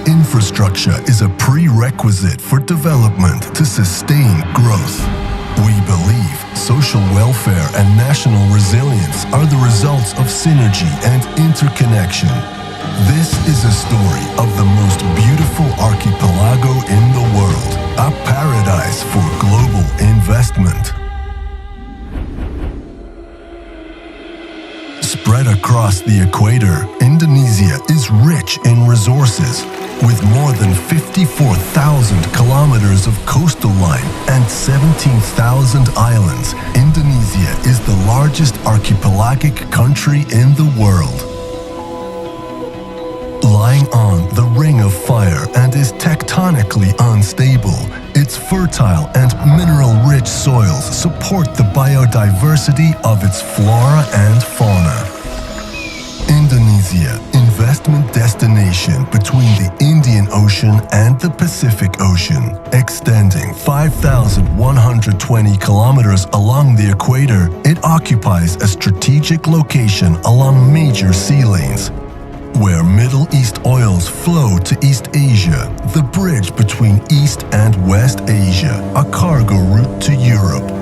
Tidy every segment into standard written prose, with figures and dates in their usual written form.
infrastructure is a prerequisite for development to sustain growth. We believe social welfare and national resilience are the results of synergy and interconnection. This is a story of the most beautiful archipelago in the world, a paradise for global investment. Spread across the equator, Indonesia is rich in resources. With more than 54,000 kilometers of coastal line and 17,000 islands, Indonesia is the largest archipelagic country in the world. Lying on the Ring of Fire and is tectonically unstable, its fertile and mineral-rich soils support the biodiversity of its flora and fauna. Indonesia, investment destination between the Indian Ocean and the Pacific Ocean, extending 5,120 kilometers along the equator, it occupies a strategic location along major sea lanes. Where Middle East oils flow to East Asia, the bridge between East and West Asia, a cargo route to Europe.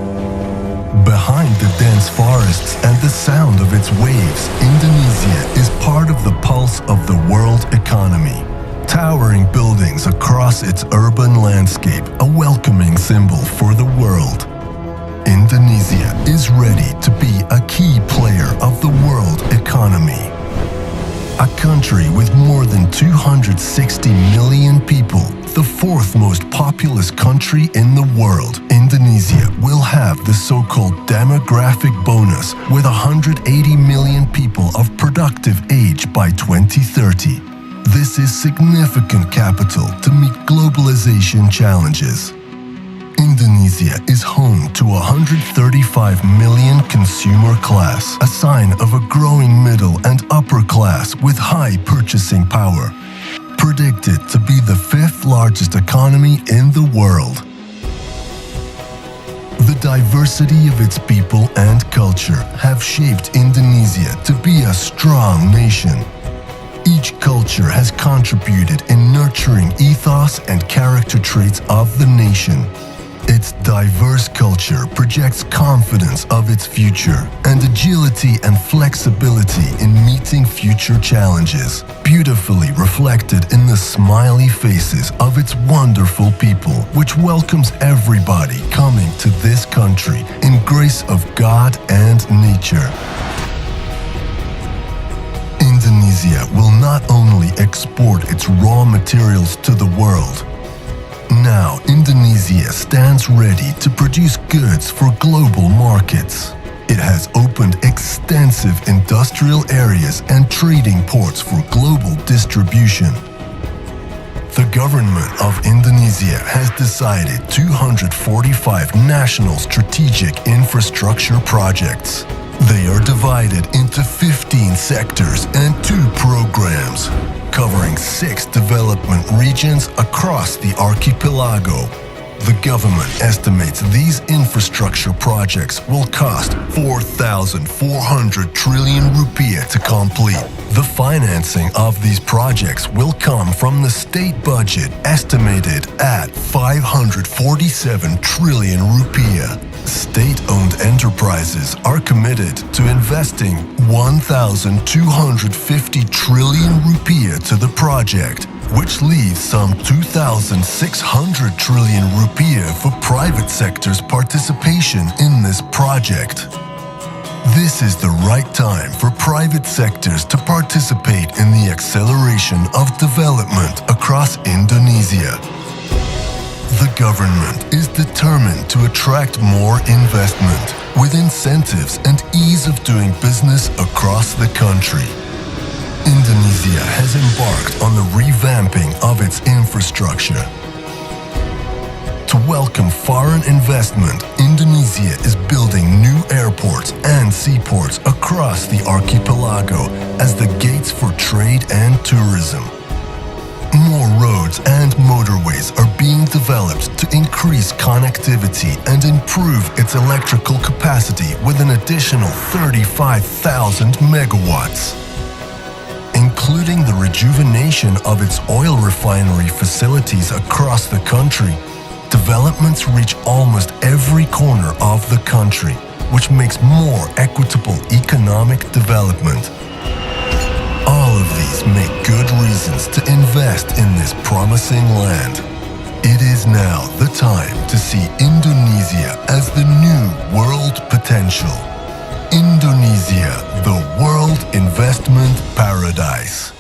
Behind the dense forests and the sound of its waves, Indonesia is part of the pulse of the world economy. Towering buildings across its urban landscape, a welcoming symbol for the world. Indonesia is ready to be a key player of the world economy. A country with more than 260 million people, the fourth most populous country in the world, Indonesia will have the so-called demographic bonus with 180 million people of productive age by 2030. This is significant capital to meet globalization challenges. Indonesia is home to 135 million consumer class, a sign of a growing middle and upper class with high purchasing power. Predicted to be the fifth largest economy in the world. The diversity of its people and culture have shaped Indonesia to be a strong nation. Each culture has contributed in nurturing ethos and character traits of the nation. Its diverse culture projects confidence of its future and agility and flexibility in meeting future challenges, beautifully reflected in the smiley faces of its wonderful people, which welcomes everybody coming to this country in grace of God and nature. Indonesia will not only export its raw materials to the world. Now, Indonesia stands ready to produce goods for global markets. It has opened extensive industrial areas and trading ports for global distribution. The government of Indonesia has decided 245 national strategic infrastructure projects. They are divided into 15 sectors and 2 programs, covering 6 development regions across the archipelago. The government estimates these infrastructure projects will cost 4,400 trillion rupiah to complete. The financing of these projects will come from the state budget, estimated at 547 trillion rupiah. State-owned enterprises are committed to investing 1,250 trillion rupiah to the project, which leaves some 2,600 trillion rupiah for private sector's participation in this project. This is the right time for private sectors to participate in the acceleration of development across Indonesia. The government is determined to attract more investment with incentives and ease of doing business across the country. Indonesia has embarked on the revamping of its infrastructure. To welcome foreign investment, Indonesia is building new airports and seaports across the archipelago as the gates for trade and tourism. More roads and motorways are being developed to increase connectivity and improve its electrical capacity with an additional 35,000 megawatts. including the rejuvenation of its oil refinery facilities across the country. Developments reach almost every corner of the country, which makes more equitable economic development. All of these make good reasons to invest in this promising land. It is now the time to see Indonesia as the new world potential. Indonesia, the world investment paradise.